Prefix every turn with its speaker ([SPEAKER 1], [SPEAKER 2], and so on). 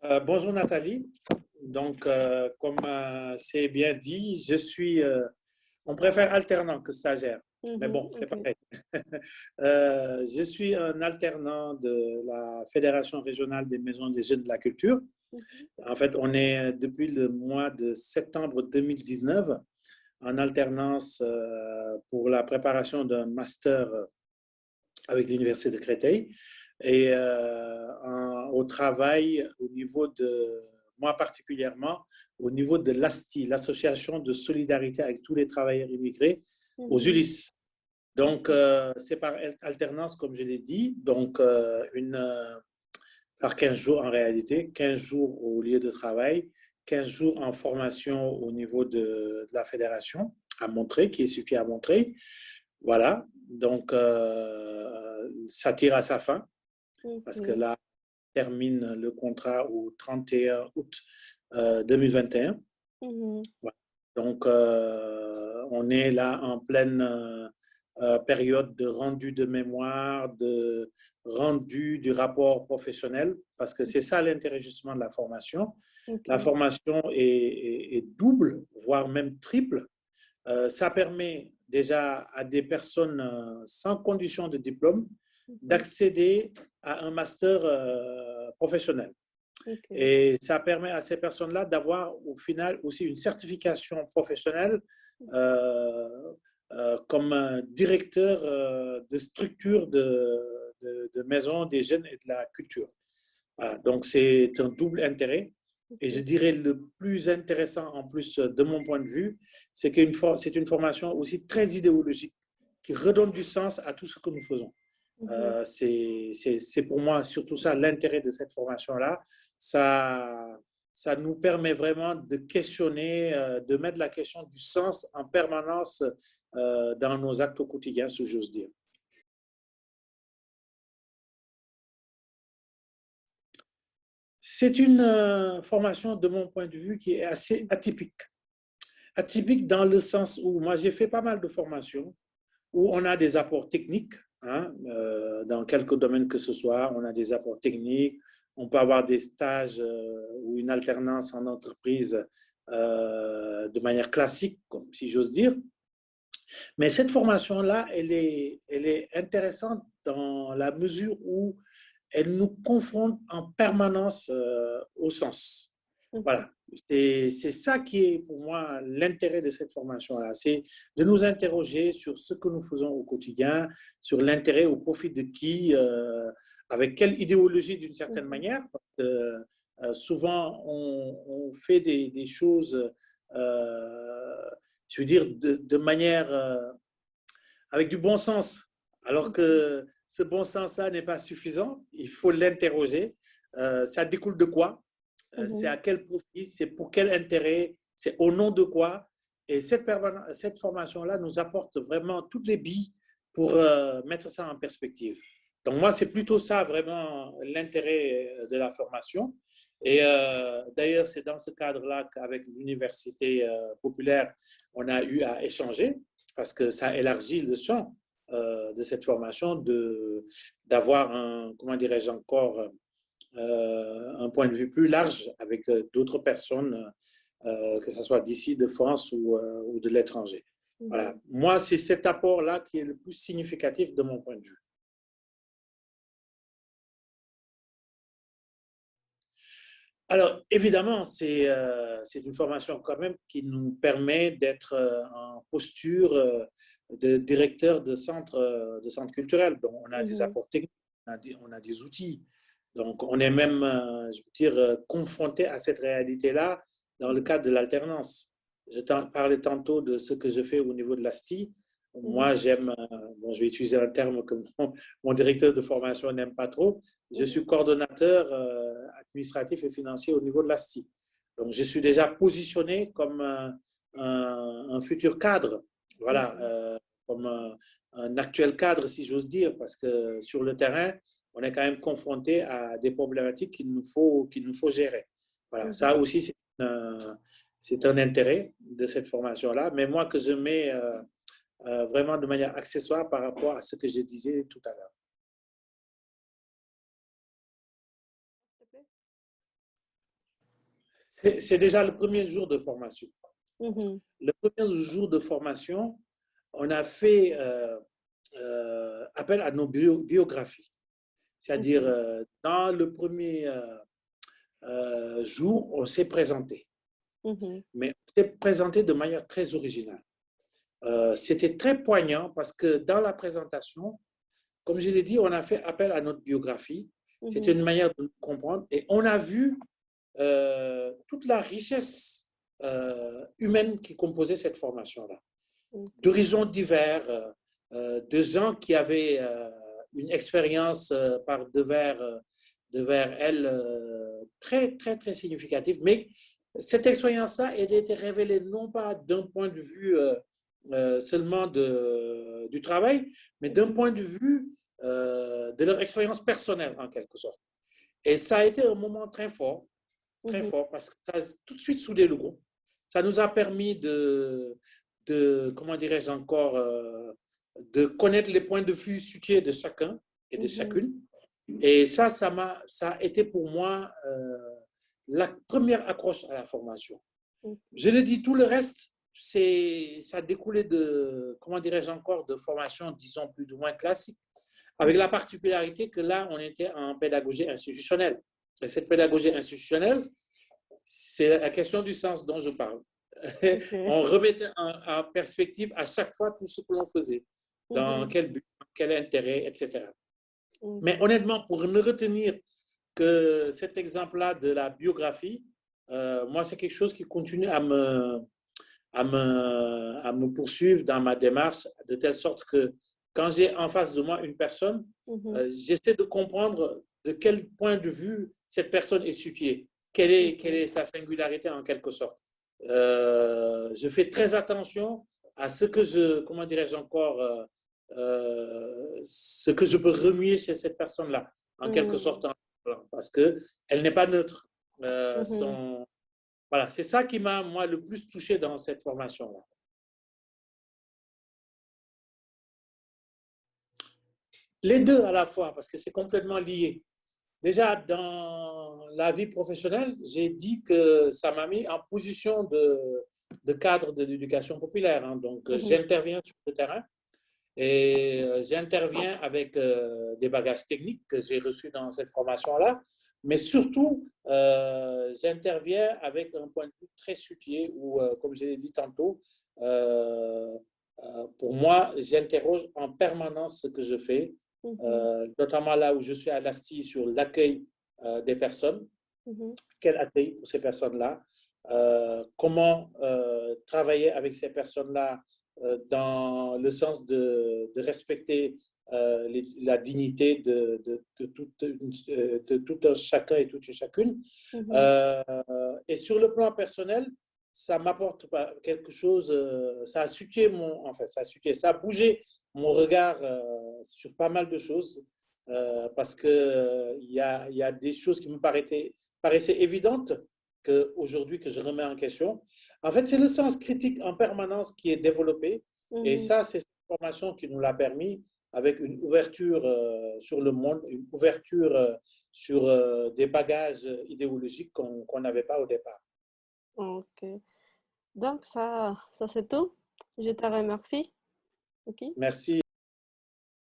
[SPEAKER 1] Bonjour Nathalie. Donc, comme c'est bien dit, on préfère alternant que stagiaire, mais bon, c'est
[SPEAKER 2] OK.
[SPEAKER 1] pareil. Je suis un alternant de la Fédération régionale des maisons des jeunes de la culture.
[SPEAKER 2] Mmh.
[SPEAKER 1] En fait, on est depuis le mois de septembre 2019 en alternance pour la préparation d'un master avec l'Université de Créteil et au travail au niveau de, moi particulièrement, au niveau de l'ASTI, l'Association de solidarité avec tous les travailleurs immigrés aux
[SPEAKER 2] Mmh.
[SPEAKER 1] ULIS. Donc, c'est par alternance, comme je l'ai dit, donc par 15 jours en réalité, 15 jours au lieu de travail, 15 jours en formation au niveau de la fédération à Montreuil, qui est située à Montreuil. Voilà, donc ça tire à sa fin parce que
[SPEAKER 2] OK.
[SPEAKER 1] là, on termine le contrat au 31 août 2021.
[SPEAKER 2] Mmh.
[SPEAKER 1] Voilà. Donc, on est là en pleine période de rendu de mémoire, de rendu du rapport professionnel, parce que c'est ça l'intérêt justement de la formation. La
[SPEAKER 2] OK.
[SPEAKER 1] formation est double, voire même triple. Ça permet déjà à des personnes sans condition de diplôme
[SPEAKER 2] Mmh.
[SPEAKER 1] d'accéder à un master professionnel.
[SPEAKER 2] OK.
[SPEAKER 1] Et ça permet à ces personnes-là d'avoir au final aussi une certification professionnelle euh, comme un directeur de structure de maison des jeunes et de la culture. Voilà, donc c'est un double intérêt. Et je
[SPEAKER 2] OK.
[SPEAKER 1] dirais le plus intéressant en plus de mon point de vue, c'est c'est une formation aussi très idéologique qui redonne du sens à tout ce que nous faisons.
[SPEAKER 2] Mmh.
[SPEAKER 1] C'est pour moi surtout ça l'intérêt de cette formation-là. Ça, ça nous permet vraiment de questionner, de mettre la question du sens en permanence dans nos actes au quotidien, si j'ose dire. C'est une formation, de mon point de vue, qui est assez atypique. Atypique dans le sens où moi, j'ai fait pas mal de formations où on a des apports techniques, hein, dans quelques domaines que ce soit, on a des apports techniques, on peut avoir des stages ou une alternance en entreprise de manière classique, comme si j'ose dire. Mais cette formation-là, elle est intéressante dans la mesure où elle nous confronte en permanence au sens.
[SPEAKER 2] OK.
[SPEAKER 1] Voilà, c'est ça qui est pour moi l'intérêt de cette formation-là, c'est de nous interroger sur ce que nous faisons au quotidien, sur l'intérêt au profit de qui, avec quelle idéologie d'une certaine
[SPEAKER 2] Mmh.
[SPEAKER 1] manière. Parce que, souvent, on fait des choses, je veux dire, de manière avec du bon sens, alors
[SPEAKER 2] OK.
[SPEAKER 1] que ce bon sens-là n'est pas suffisant, il faut l'interroger. Ça découle de quoi? C'est à
[SPEAKER 2] Mmh.
[SPEAKER 1] quel profit? C'est pour quel intérêt? C'est au nom de quoi? Et cette formation-là nous apporte vraiment toutes les billes pour mettre ça en perspective. Donc moi, c'est plutôt ça vraiment l'intérêt de la formation. Et d'ailleurs, c'est dans ce cadre-là qu'avec l'Université populaire, on a eu à échanger parce que ça élargit le champ de cette formation, d'avoir un, comment dirais-je encore, un point de vue plus large avec d'autres personnes, que ce soit d'ici, de France ou de l'étranger. Voilà.
[SPEAKER 2] Mmh.
[SPEAKER 1] Moi, c'est cet apport-là qui est le plus significatif de mon point de vue. Alors, évidemment, c'est une formation quand même qui nous permet d'être en posture de directeur de centre culturel. Donc, on a des
[SPEAKER 2] Mmh.
[SPEAKER 1] apports techniques, on a des outils. Donc, on est même, je veux dire, confronté à cette réalité-là dans le cadre de l'alternance. Je parlais tantôt de ce que je fais au niveau de l'ASTI.
[SPEAKER 2] Mmh.
[SPEAKER 1] Moi, j'aime, bon, je vais utiliser un terme que mon directeur de formation n'aime pas trop. Je
[SPEAKER 2] Mmh.
[SPEAKER 1] suis coordonnateur administratif et financier au niveau de l'ASTI. Donc, je suis déjà positionné comme un futur cadre, voilà,
[SPEAKER 2] OK.
[SPEAKER 1] comme un actuel cadre, si j'ose dire, parce que sur le terrain, on est quand même confronté à des problématiques qu'il nous faut gérer. Voilà,
[SPEAKER 2] Mmh.
[SPEAKER 1] ça aussi, c'est un intérêt de cette formation-là, mais moi que je mets vraiment de manière accessoire par rapport à ce que je disais tout à l'heure.
[SPEAKER 2] S'il te plaît?
[SPEAKER 1] C'est déjà le premier jour de formation.
[SPEAKER 2] Mhm,
[SPEAKER 1] Le premier jour de formation, on a fait appel à nos biographies. C'est-à-dire,
[SPEAKER 2] ok.
[SPEAKER 1] dans le premier jour, on s'est présenté.
[SPEAKER 2] Mhm,
[SPEAKER 1] Mais on s'est présenté de manière très originale. C'était très poignant parce que dans la présentation, comme je l'ai dit, on a fait appel à notre biographie. C'était
[SPEAKER 2] mhm,
[SPEAKER 1] une manière de nous comprendre et on a vu toute la richesse humaine qui composait cette formation-là.
[SPEAKER 2] ok.
[SPEAKER 1] D'horizons divers, de gens qui avaient une expérience par devers elles très, très, très significative. Mais cette expérience-là, elle a été révélée non pas d'un point de vue seulement du travail, mais d'un
[SPEAKER 2] Mhm,
[SPEAKER 1] point de vue de leur expérience personnelle, en quelque sorte. Et ça a été un moment très
[SPEAKER 2] mhm,
[SPEAKER 1] fort, parce que ça a tout de suite soudé le groupe. Ça nous a permis comment dirais-je encore, de connaître les points de vue situés de chacun et de
[SPEAKER 2] mhm,
[SPEAKER 1] chacune. Et ça a été pour moi la première accroche à la formation.
[SPEAKER 2] ok.
[SPEAKER 1] Je le dis, tout le reste, ça découlait de, comment dirais-je encore, de formation, disons, plus ou moins classique, avec la
[SPEAKER 2] Mhm,
[SPEAKER 1] particularité que là, on était en pédagogie institutionnelle. Et cette pédagogie institutionnelle, c'est la question du sens dont je parle.
[SPEAKER 2] ok.
[SPEAKER 1] On remettait en perspective à chaque fois tout ce que l'on faisait, dans
[SPEAKER 2] Mhm,
[SPEAKER 1] quel but, quel intérêt, etc. Mais
[SPEAKER 2] ok.
[SPEAKER 1] honnêtement, pour ne retenir que cet exemple-là de la biographie, moi, c'est quelque chose qui continue à me poursuivre dans ma démarche, de telle sorte que quand j'ai en face de moi une personne,
[SPEAKER 2] Mhm,
[SPEAKER 1] j'essaie de comprendre de quel point de vue cette personne est située, quelle
[SPEAKER 2] ok.
[SPEAKER 1] est sa singularité en quelque sorte. Je fais très attention à ce que comment dirais-je encore, ce que je peux remuer chez cette personne-là, en quelque
[SPEAKER 2] Mhm,
[SPEAKER 1] sorte, parce qu'elle n'est pas neutre.
[SPEAKER 2] mhm.
[SPEAKER 1] Voilà, c'est ça qui m'a, moi, le plus touché dans cette formation-là. Les deux à la fois, parce que c'est complètement lié. Déjà, dans la vie professionnelle, j'ai dit que ça m'a mis en position de cadre de l'éducation populaire. Hein. Donc,
[SPEAKER 2] Mhm,
[SPEAKER 1] j'interviens sur le terrain et j'interviens avec des bagages techniques que j'ai reçus dans cette formation-là, mais surtout, j'interviens avec un point de vue très situé où, comme je l'ai dit tantôt, euh, pour moi, j'interroge en permanence ce que je fais,
[SPEAKER 2] mhm,
[SPEAKER 1] notamment là où je suis à l'ASTI sur l'accueil des personnes,
[SPEAKER 2] mhm,
[SPEAKER 1] quel accueil pour ces personnes-là, comment travailler avec ces personnes-là dans le sens de respecter la dignité de tout un chacun et toute une chacune.
[SPEAKER 2] mhm.
[SPEAKER 1] Euh, et sur le plan personnel, ça m'apporte quelque chose, ça a situé enfin, ça a bougé mon regard sur pas mal de choses parce que il y a des choses qui me paraissaient évidentes qu'aujourd'hui que je remets en question. En fait, c'est le sens critique en permanence qui est développé et
[SPEAKER 2] Mhm.
[SPEAKER 1] ça, c'est cette formation qui nous l'a permis avec une ouverture sur le monde, une ouverture sur des bagages idéologiques qu'on n'avait pas au départ.
[SPEAKER 2] Ok. Donc, ça c'est tout. Je te remercie. OK?
[SPEAKER 1] Merci.